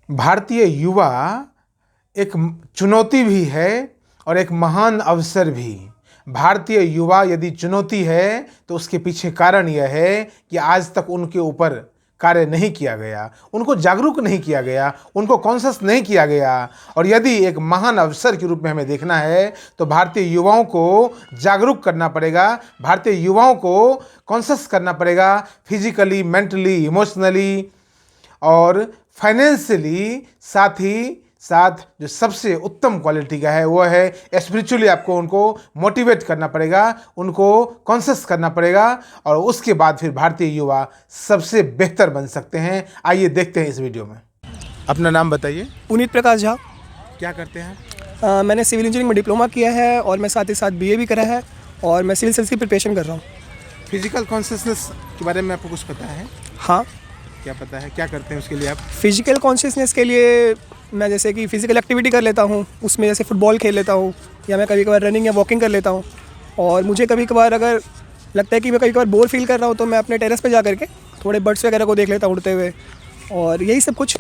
भारतीय युवा एक चुनौती भी है और एक महान अवसर भी। भारतीय युवा यदि चुनौती है तो उसके पीछे कारण यह है कि आज तक उनके ऊपर कार्य नहीं किया गया, उनको जागरूक नहीं किया गया, उनको कॉन्शियस नहीं किया गया। और यदि एक महान अवसर के रूप में हमें देखना है तो भारतीय युवाओं को जागरूक करना पड़ेगा, भारतीय युवाओं को कॉन्शियस करना पड़ेगा, फिजिकली, मेंटली, इमोशनली और फाइनेंशियली। साथ ही साथ जो सबसे उत्तम क्वालिटी का है वो है स्पिरिचुअली आपको उनको मोटिवेट करना पड़ेगा, उनको कॉन्शियस करना पड़ेगा और उसके बाद फिर भारतीय युवा सबसे बेहतर बन सकते हैं। आइए देखते हैं इस वीडियो में। अपना नाम बताइए। पुनीत प्रकाश झा। क्या करते हैं? मैंने सिविल इंजीनियरिंग में डिप्लोमा किया है और मैं साथ ही साथ बीए भी करा है और मैं सिविल सर्विस की प्रिपरेशन कर रहा हूँ। फिजिकल कॉन्शियसनेस के बारे में आपको कुछ पता है? हाँ, क्या पता है? क्या करते हैं उसके लिए आप? फिजिकल कॉन्शियसनेस के लिए मैं जैसे कि फ़िज़िकल एक्टिविटी कर लेता हूँ, उसमें जैसे फ़ुटबॉल खेल लेता हूँ या मैं कभी कभार रनिंग या वॉकिंग कर लेता हूँ। और मुझे कभी कभार अगर लगता है कि मैं कभी कभार बोर फील कर रहा हूँ तो मैं अपने टेरेस पे जा करके थोड़े बर्ड्स वगैरह को देख लेता हूँ उड़ते हुए, और यही सब कुछ।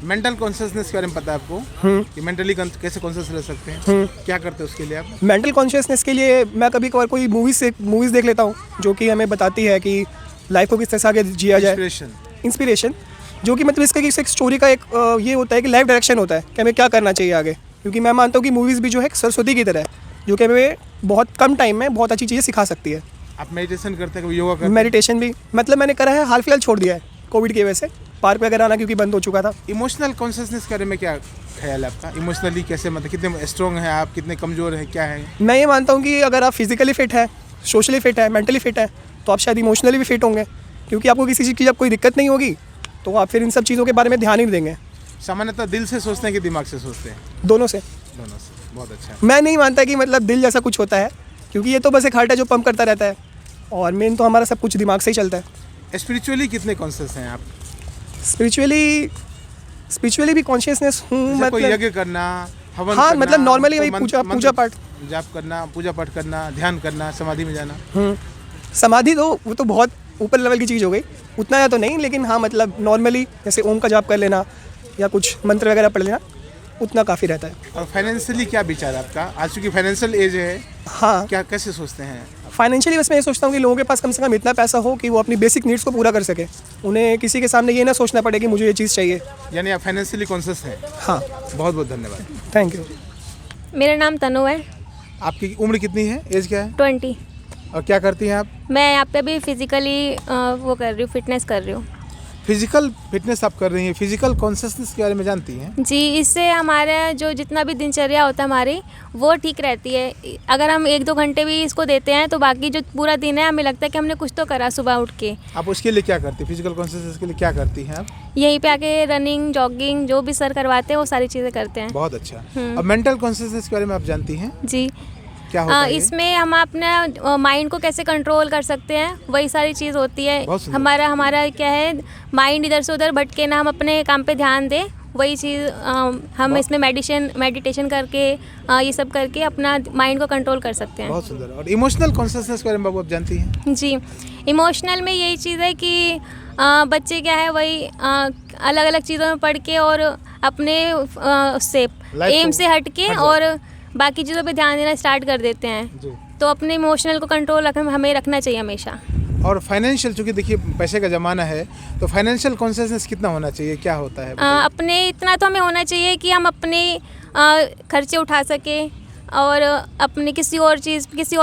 मेंटल कॉन्शियसनेस के बारे में पता है आपको कि मेंटली कैसे कॉन्शियस रह सकते हैं? क्या करते हैं उसके लिए आप? मेंटल कॉन्शियसनेस के लिए मैं कभी कभार कोई मूवीज़ देख लेता हूँ जो कि हमें बताती है कि लाइफ को किस तरह से आगे जिया जाए। इंस्पिरेशन जो कि मतलब इसका एक स्टोरी का एक ये होता है कि लाइफ डायरेक्शन होता है कि हमें क्या करना चाहिए आगे। क्योंकि मैं मानता हूँ कि मूवीज़ भी जो है सरस्वती की तरह है जो कि हमें बहुत कम टाइम में बहुत अच्छी चीज़ें सिखा सकती है। आप मेडिटेशन करते हैं, योगा करते हैं? मेडिटेशन भी मतलब मैंने करा है, हाल फिलहाल छोड़ दिया है कोविड की वजह से, पार्क वगैरह आना क्योंकि बंद हो चुका था। इमोशनल कॉन्शियसनेस के बारे में क्या ख्याल है आपका? इमोशनली कैसे, मतलब कितने स्ट्रॉन्ग हैं आप, कितने कमज़ोर हैं, क्या है? मैं ये मानता हूँ कि अगर आप फिजिकली फिट है, सोशली फिट है, मेंटली फिट है तो आप शायद इमोशनली भी फिट होंगे, क्योंकि आपको किसी चीज़ की जब कोई दिक्कत नहीं होगी तो आप फिर इन सब चीज़ों के बारे में ध्यान ही नहीं देंगे। सामान्यतः दिल से सोचते हैं कि दिमाग से सोचते हैं? दोनों से। बहुत अच्छा। मैं नहीं मानता कि मतलब दिल जैसा कुछ होता है, क्योंकि ये तो बस एक हार्ट है जो पंप करता रहता है और मेन तो हमारा सब कुछ दिमाग से ही चलता है। स्पिरिचुअली कितने कॉन्शियस हैं आप? स्पिरिचुअली भी कॉन्शियसनेस हूँ। मतलब यज्ञ करना, हवन हाँ करना, मतलब नॉर्मली वही पूजा पाठ, जाप करना, पूजा पाठ करना, ध्यान करना, समाधि में जाना। समाधि तो वो तो बहुत ऊपर लेवल की चीज़ हो गई, उतना या तो नहीं, लेकिन हाँ मतलब नॉर्मली जैसे ओम का जाप कर लेना या कुछ मंत्र वगैरह पढ़ लेना उतना काफ़ी रहता है। और फाइनेंशियली क्या विचार है आपका? आज चूँकि फाइनेंशियल एज है, हाँ क्या कैसे सोचते हैं? फाइनेंशियली बस मैं ये सोचता हूँ कि लोगों के पास कम से कम इतना पैसा हो कि वो अपनी बेसिक नीड्स को पूरा कर सके, उन्हें किसी के सामने ये ना सोचना पड़े कि मुझे ये चीज़ चाहिए। यानी आप फाइनेंशियली कॉन्शियस हैं? हाँ। बहुत बहुत धन्यवाद। Thank you. मेरा नाम तनु है। आपकी उम्र कितनी है, एज क्या है? 20। और क्या करती हैं आप? मैं यहाँ पे भी फिजिकली वो कर रही हूँ, फिटनेस कर रही हूँ। फिजिकल फिटनेस आप कर रही हैं, फिजिकल कॉन्शियसनेस के बारे में जानती हैं? जी, इससे हमारा जो जितना भी दिनचर्या होता है हमारी वो ठीक रहती है। अगर हम 1-2 घंटे भी इसको देते हैं तो बाकी जो पूरा दिन है हमें लगता है कि हमने कुछ तो करा सुबह उठ के। आप उसके लिए क्या करती हैं? फिजिकल कॉन्शियसनेस के लिए क्या करती हैं आप? यहीं पे आके रनिंग, जॉगिंग जो भी सर करवाते हैं वो सारी चीज़ें करते हैं। बहुत अच्छा। अब मेंटल कॉन्शियसनेस के बारे में आप जानती हैं? जी। क्या होता है? इसमें हम अपना माइंड को कैसे कंट्रोल कर सकते हैं वही सारी चीज़ होती है। हमारा क्या है, माइंड इधर से उधर भटके ना, हम अपने काम पे ध्यान दें, वही चीज़ हम इसमें मेडिटेशन करके ये सब करके अपना माइंड को कंट्रोल कर सकते हैं। बहुत सुंदर। और इमोशनल कॉन्शियसनेस के बारे में आप जानती हैं? जी, इमोशनल में यही चीज़ है कि बच्चे क्या है वही अलग अलग चीज़ों में पढ़ के और अपने उससे एम से हट के और बाकी चीज़ों पे ध्यान देना स्टार्ट कर देते हैं। तो अपने इमोशनल को कंट्रोल हमें रखना चाहिए हमेशा। और फाइनेंशियल, चूँकि देखिए पैसे का ज़माना है तो फाइनेंशियल कॉन्शियसनेस कितना होना चाहिए, क्या होता है? अपने इतना तो हमें होना चाहिए कि हम अपने खर्चे उठा सकें और अपने किसी और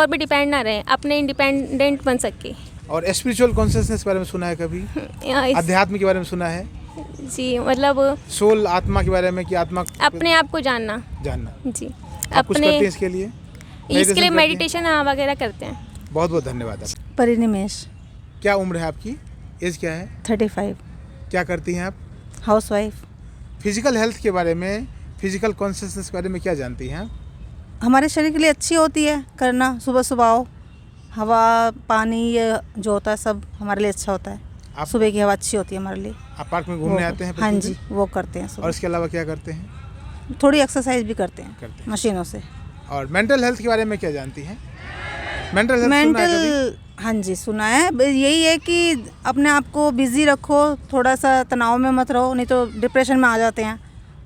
पे डिपेंड ना रहें, अपने इंडिपेंडेंट बन सके। और स्पिरिचुअल कॉन्शियसनेस के बारे में सुना है कभी? अध्यात्म के बारे में सुना है? जी, मतलब सोल, आत्मा के बारे में, कि आत्मा अपने आप को जानना। आप जी, कुछ करते हैं इसके लिए? मेडिटेशन वगैरह करते हैं। बहुत बहुत धन्यवाद। परिनिमेश। क्या उम्र है आपकी, एज क्या है? 35। क्या करती हैं आप? हाउसवाइफ। फिजिकल हेल्थ के बारे में, फिजिकल कॉन्शियसनेस के बारे में क्या जानती हैं आप? हमारे शरीर के लिए अच्छी होती है करना, सुबह सुबह आओ, हवा पानी ये जो होता है सब हमारे लिए अच्छा होता है। सुबह की हवा अच्छी होती है हमारे लिए। आप पार्क में घूमने आते हैं? हाँ जी, वो करते हैं सुबह। और इसके अलावा क्या करते हैं? थोड़ी एक्सरसाइज भी करते हैं मशीनों से। और मेंटल हेल्थ के बारे में क्या जानती हैं? मेंटल हेल्थ सुना है कभी? मेंटल, हाँ जी सुना है। यही है कि अपने आप को बिजी रखो, थोड़ा सा तनाव में मत रहो, नहीं तो डिप्रेशन में आ जाते हैं,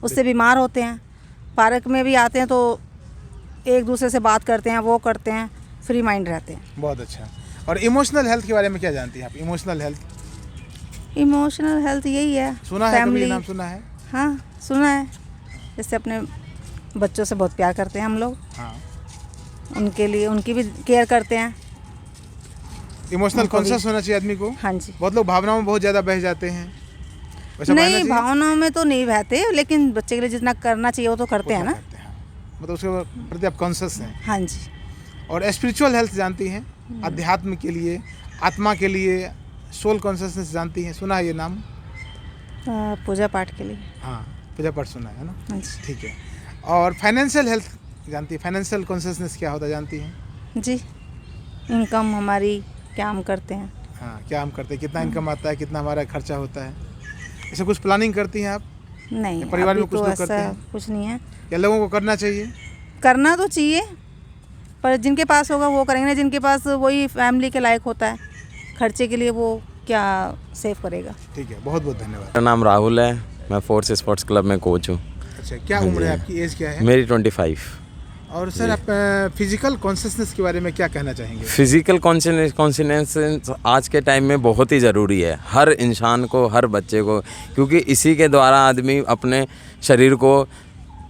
उससे बीमार होते हैं। पार्क में भी आते हैं तो एक दूसरे से बात करते हैं, वो करते हैं, फ्री माइंड रहते हैं। बहुत अच्छा। और इमोशनल हेल्थ के बारे में क्या जानती हैं आप? इमोशनल हेल्थ इमोशनल हेल्थ यही है, सुना है? कभी फैमिली। ये नाम सुना है? हाँ सुना है। जैसे अपने बच्चों से बहुत प्यार करते हैं हम लोग, हाँ। उनके लिए उनकी भी केयर करते हैं। इमोशनल उनको भी। कॉन्शियस होना चाहिए आदमी को। हाँ जी। बहुत लोग भावनाओं में बहुत ज़्यादा बह जाते हैं, वैसा बहना नहीं, चाहिए? भावनाओं में तो नहीं बहते, लेकिन बच्चे के लिए जितना करना चाहिए वो तो करते हैं ना। करते हैं। मतलब उसके प्रति आप कॉन्शियस हैं। हाँ जी। और स्पिरिचुअल हेल्थ जानती हैं? अध्यात्म के लिए, आत्मा के लिए, सोल कॉन्शियसनेस जानती हैं? सुना है ये नाम? पूजा पाठ के लिए। हाँ, पूजा पाठ सुना है ना? हाँ जी। ठीक है। और फाइनेंशियल हेल्थ जानती है? फाइनेंशियल कॉन्शियसनेस क्या होता है जानती हैं? जी, इनकम हमारी क्या हम करते हैं। हाँ, क्या हम करते हैं, कितना इनकम आता है, कितना हमारा खर्चा होता है, ऐसे कुछ प्लानिंग करती हैं आप? नहीं, या परिवार में अभी कुछ तो लोग करते ऐसा हैं? कुछ नहीं है। या लोगों को करना चाहिए? करना तो चाहिए, पर जिनके पास होगा वो करेंगे ना, जिनके पास वही फैमिली के लायक होता है, खर्चे के लिए वो क्या सेव करेगा। ठीक है, बहुत बहुत धन्यवाद। मेरा नाम राहुल है, मैं फोर्स स्पोर्ट्स क्लब में कोच हूँ। अच्छा, क्या उम्र है आपकी? एज क्या है? मेरी 25। और सर आप फिजिकल कॉन्शियसनेस के बारे में क्या कहना चाहेंगे? फिजिकल कॉन्शियसनेस आज के टाइम में बहुत ही ज़रूरी है, हर इंसान को, हर बच्चे को, क्योंकि इसी के द्वारा आदमी अपने शरीर को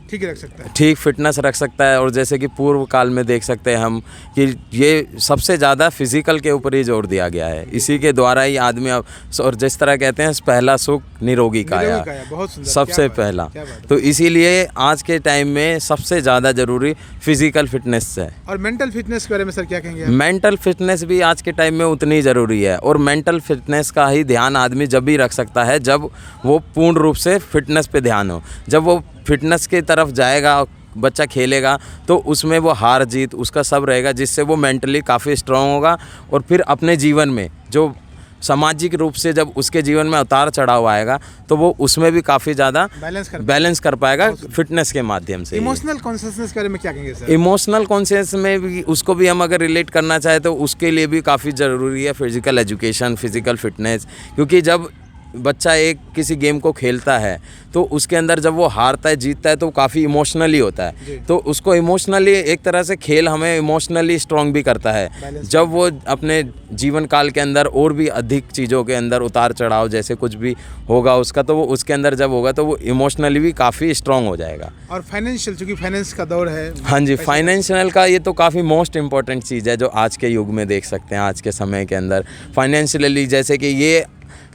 ठीक रख सकता है। ठीक फिटनेस रख सकता है। और जैसे कि पूर्व काल में देख सकते हैं हम कि ये सबसे ज़्यादा फिजिकल के ऊपर ही जोर दिया गया है, इसी के द्वारा ही आदमी अब, और जिस तरह कहते हैं पहला सुख निरोगी काया, बहुत सुंदर, सबसे क्या बात है, पहला। क्या बात है। तो इसीलिए आज के टाइम में सबसे ज़्यादा ज़रूरी फिजिकल फिटनेस है। और मेंटल फिटनेस के बारे में सर क्या कहेंगे आप? मेंटल फिटनेस भी आज के टाइम में उतनी ज़रूरी है, और मेंटल फिटनेस का ही ध्यान आदमी जब भी रख सकता है जब वो पूर्ण रूप से फिटनेस पे ध्यान हो। जब वो फिटनेस की तरफ जाएगा, बच्चा खेलेगा, तो उसमें वो हार जीत उसका सब रहेगा, जिससे वो मेंटली काफ़ी स्ट्रांग होगा। और फिर अपने जीवन में जो सामाजिक रूप से जब उसके जीवन में उतार चढ़ाव आएगा तो वो उसमें भी काफ़ी ज़्यादा बैलेंस कर पाएगा फिटनेस के माध्यम से। इमोशनल कॉन्शियसनेस के बारे में क्या कहेंगे सर? इमोशनल कॉन्शियस में भी उसको भी हम अगर रिलेट करना चाहें तो उसके लिए भी काफ़ी ज़रूरी है फिजिकल एजुकेशन, फिजिकल फिटनेस। क्योंकि जब बच्चा एक किसी गेम को खेलता है तो उसके अंदर जब वो हारता है, जीतता है, तो काफ़ी इमोशनली होता है। तो उसको इमोशनली, एक तरह से खेल हमें इमोशनली स्ट्रांग भी करता है। जब वो अपने जीवन काल के अंदर और भी अधिक चीज़ों के अंदर उतार चढ़ाव जैसे कुछ भी होगा उसका, तो वो उसके अंदर जब होगा तो वो इमोशनली भी काफ़ी स्ट्रांग हो जाएगा। और फाइनेंशियल, चूँकि फाइनेंस का दौर है। हाँ जी, फाइनेंशियल का ये तो काफ़ी मोस्ट इम्पॉर्टेंट चीज़ है जो आज के युग में देख सकते हैं। आज के समय के अंदर फाइनेंशियली, जैसे कि ये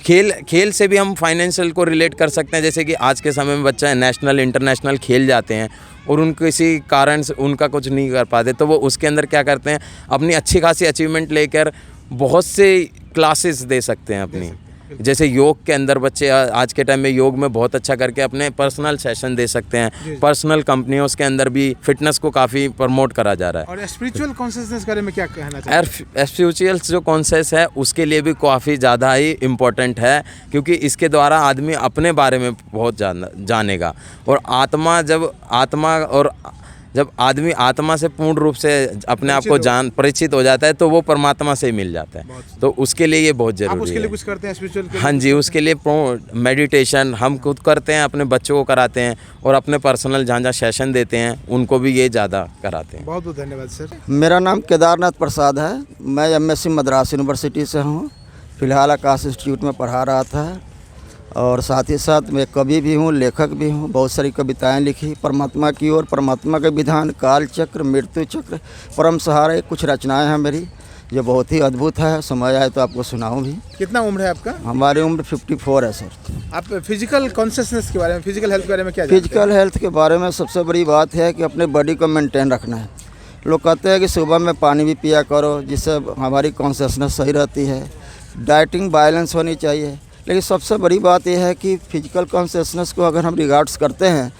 खेल से भी हम फाइनेंशियल को रिलेट कर सकते हैं। जैसे कि आज के समय में बच्चा नेशनल इंटरनेशनल खेल जाते हैं और उन किसी कारण से उनका कुछ नहीं कर पाते, तो वो उसके अंदर क्या करते हैं, अपनी अच्छी खासी अचीवमेंट लेकर बहुत से क्लासेस दे सकते हैं अपनी। जैसे योग के अंदर बच्चे आज के टाइम में योग में बहुत अच्छा करके अपने पर्सनल सेशन दे सकते हैं। पर्सनल कंपनियों के अंदर भी फिटनेस को काफ़ी प्रमोट करा जा रहा है। और स्पिरिचुअल कॉन्शियसनेस के बारे में क्या कहना चाहिए? स्पिरिचुअल जो कॉन्शियस है उसके लिए भी काफ़ी ज़्यादा ही इम्पोर्टेंट है, क्योंकि इसके द्वारा आदमी अपने बारे में बहुत जानेगा। और जब आदमी आत्मा से पूर्ण रूप से अपने आप को परिचित हो जाता है तो वो परमात्मा से ही मिल जाता है। तो उसके लिए ये बहुत ज़रूरी है। आप उसके लिए कुछ करते हैं स्पिरिचुअल के लिए? हाँ जी, उसके लिए मेडिटेशन हम खुद करते हैं, अपने बच्चों को कराते हैं, और अपने पर्सनल जहाँ सेशन देते हैं उनको भी ये ज़्यादा कराते हैं। बहुत बहुत धन्यवाद सर। मेरा नाम केदारनाथ प्रसाद है, मैं MSc मद्रास यूनिवर्सिटी से हूँ। फ़िलहाल आकाश इंस्टीट्यूट में पढ़ा रहा था, और साथ ही साथ मैं कवि भी हूँ, लेखक भी हूँ। बहुत सारी कविताएं लिखी परमात्मा की ओर, परमात्मा के विधान, काल चक्र, मृत्यु चक्र, परम सहारे, कुछ रचनाएं हैं मेरी, जो बहुत ही अद्भुत है। समय आए तो आपको सुनाऊं भी। कितना उम्र है आपका? हमारी उम्र 54 है सर। आप फिजिकल कॉन्शियसनेस के बारे में, फिजिकल हेल्थ के बारे में क्या जानते हैं? फिजिकल हेल्थ के बारे में सबसे बड़ी बात है कि अपने बॉडी को मेंटेन रखना है। लोग कहते हैं कि सुबह में पानी भी पिया करो, जिससे हमारी कॉन्शियसनेस सही रहती है। डाइटिंग बैलेंस होनी चाहिए। लेकिन सबसे बड़ी बात यह है कि फिजिकल कॉन्शियसनेस को अगर हम रिगार्ड्स करते हैं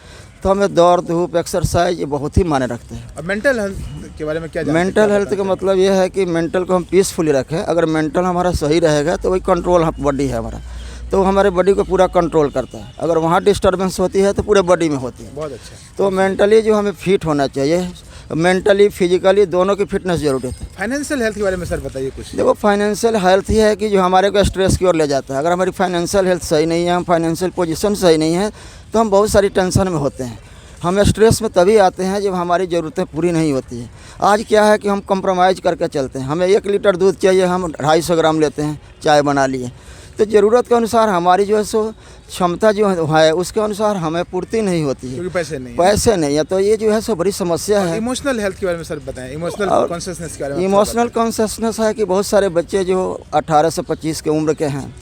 तो हमें दौड़ धूप, एक्सरसाइज ये बहुत ही मायने रखते हैं। और मेंटल हेल्थ के बारे में क्या जानते हैं? मेंटल हेल्थ का मतलब यह है कि मेंटल को हम पीसफुली रखें। अगर मेंटल हमारा सही रहेगा तो वही कंट्रोल बॉडी है हमारा, तो हमारे बॉडी को पूरा कंट्रोल करता है। अगर वहाँ डिस्टर्बेंस होती है तो पूरे बॉडी में होती है। बहुत अच्छा। तो मेंटली जो हमें फिट होना चाहिए, मेंटली फिजिकली दोनों की फिटनेस जरूरी है। फाइनेंशियल हेल्थ के बारे में सर बताइए कुछ। देखो फाइनेंशियल हेल्थ ही है कि जो हमारे को स्ट्रेस की ओर ले जाता है। अगर हमारी फाइनेंशियल हेल्थ सही नहीं है, हम फाइनेंशियल पोजीशन सही नहीं है, तो हम बहुत सारी टेंशन में होते हैं। हम स्ट्रेस में तभी आते हैं जब हमारी ज़रूरतें पूरी नहीं होती है। आज क्या है कि हम कंप्रोमाइज़ करके चलते हैं। हमें 1 लीटर दूध चाहिए, हम 250 ग्राम लेते हैं, चाय बना लिए। तो ज़रूरत के अनुसार हमारी जो है सो क्षमता जो है उसके अनुसार हमें पूर्ति नहीं होती है, क्योंकि पैसे नहीं है। तो ये जो है सो बड़ी समस्या है। इमोशनल हेल्थ के बारे में सर बताएं, इमोशनल कॉन्शियसनेस के बारे में। इमोशनल कॉन्शियसनेस है कि बहुत सारे बच्चे जो 18 से 25 के उम्र के हैं,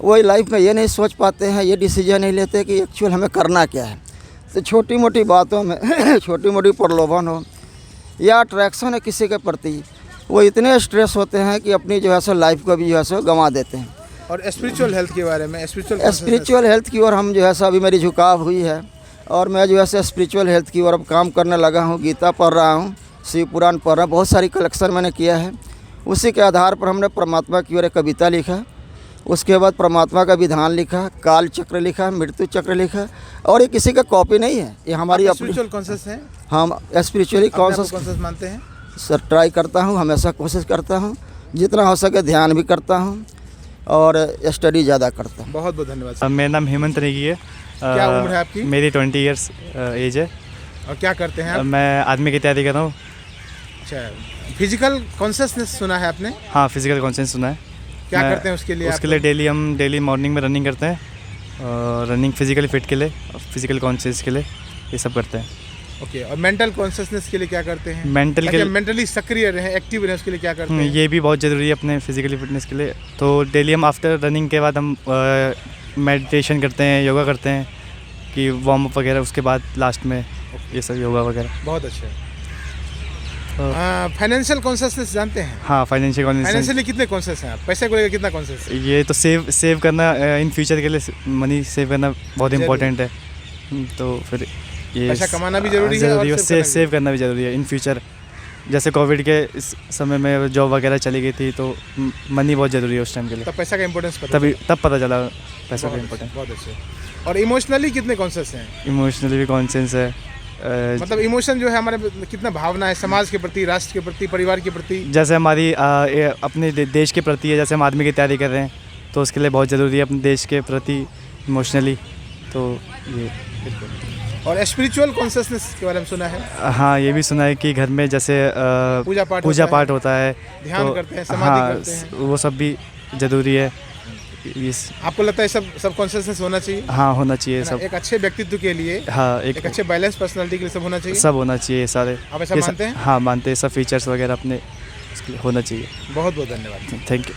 वही लाइफ में ये नहीं सोच पाते हैं, ये डिसीजन नहीं लेते कि एक्चुअल हमें करना क्या है। तो छोटी मोटी बातों में छोटी मोटी प्रलोभन हो या अट्रैक्शन है किसी के प्रति, वो इतने स्ट्रेस होते हैं कि अपनी जो है सो लाइफ को भी जो है सो गंवा देते हैं। और स्पिरिचुअल हेल्थ के बारे में, स्पिरिचुअल हेल्थ की ओर हम जो है सो अभी मेरी झुकाव हुई है और मैं जो है सो स्पिरिचुअल हेल्थ की ओर अब काम करने लगा हूँ। गीता पढ़ रहा हूँ, शिव पुराण पढ़ रहा हूँ, बहुत सारी कलेक्शन मैंने किया है। उसी के आधार पर हमने परमात्मा की ओर एक कविता लिखा, उसके बाद परमात्मा का विधान लिखा, काल चक्र लिखा, मृत्यु चक्र लिखा। और ये किसी का कॉपी नहीं है, ये हमारी अपनी स्पिरिचुअल कॉन्शियस है। हम स्पिरिचुअली कॉन्शियस मानते हैं सर। ट्राई करता हूँ, हमेशा कोशिश करता हूँ, जितना हो सके ध्यान भी करता हूँ और स्टडी ज़्यादा करता हूँ। बहुत बहुत धन्यवाद। मेरा नाम हेमंत नेगी है। क्या उम्र है आपकी? मेरी 20 ईयर्स एज है। और क्या करते हैं आप? मैं आर्मी की तैयारी कर रहा हूँ। अच्छा, फिजिकल कॉन्शियसनेस सुना है आपने? हाँ, फिजिकल कॉन्शियस सुना है। क्या करते हैं उसके लिए? उसके लिए डेली मॉर्निंग में रनिंग करते हैं, रनिंग फिजिकली फिट के लिए, फिजिकल कॉन्शियस के लिए, ये सब करते हैं। ओके, और मेंटल कॉन्शियसनेस के लिए क्या करते हैं? मेंटली सक्रिय रहें, एक्टिव रहें, उसके लिए क्या करते हैं? ये भी बहुत ज़रूरी है अपने फिजिकली फिटनेस के लिए। तो डेली हम आफ्टर रनिंग के बाद हम मेडिटेशन करते हैं, योगा करते हैं कि वार्म अप वगैरह, उसके बाद लास्ट में ये सब योगा वगैरह। बहुत अच्छा। फाइनेंशियल कॉन्शियसनेस जानते हैं? हाँ, फाइनेंशियली कितने कॉन्शियस हैं आप? पैसे को लेकर कितना कॉन्शियस है? ये तो सेव करना इन फ्यूचर के लिए, मनी सेव करना बहुत इंपॉर्टेंट है। तो फिर ये पैसा कमाना भी जरूरी है और सेव करना भी ज़रूरी है इन फ्यूचर। जैसे कोविड के इस समय में जॉब वगैरह चली गई थी, तो मनी बहुत ज़रूरी है उस टाइम के लिए। तब पैसा का इंपॉर्टेंस तब पता चला पैसा का इम्पोर्टेंस। बहुत अच्छे। और इमोशनली कितने कॉन्शियस हैं? इमोशनली भी कॉन्शियस है। मतलब इमोशन जो है हमारे कितना भावना है समाज के प्रति, राष्ट्र के प्रति, परिवार के प्रति। जैसे हमारी अपने देश के प्रति है, जैसे हम आर्मी की तैयारी कर रहे हैं, तो उसके लिए बहुत ज़रूरी है अपने देश के प्रति इमोशनली। तो ये और स्पिरिचुअल कॉन्शियसनेस के बारे में सुना है? हाँ, ये भी सुना है कि घर में जैसे पूजा पाठ होता है, ध्यान करते हैं, समाधि करते हैं, वो सब भी ज़रूरी है। आपको लगता है सब कॉन्शियसनेस होना चाहिए? हाँ, होना चाहिए सब। एक अच्छे व्यक्तित्व के लिए, हाँ, एक अच्छे बैलेंस पर्सनालिटी के लिए सब होना चाहिए। सब होना चाहिए सारे। आप ऐसा मानते हैं? हाँ, मानते हैं। सब फीचर्स वगैरह अपने होना चाहिए। बहुत बहुत धन्यवाद। Thank you.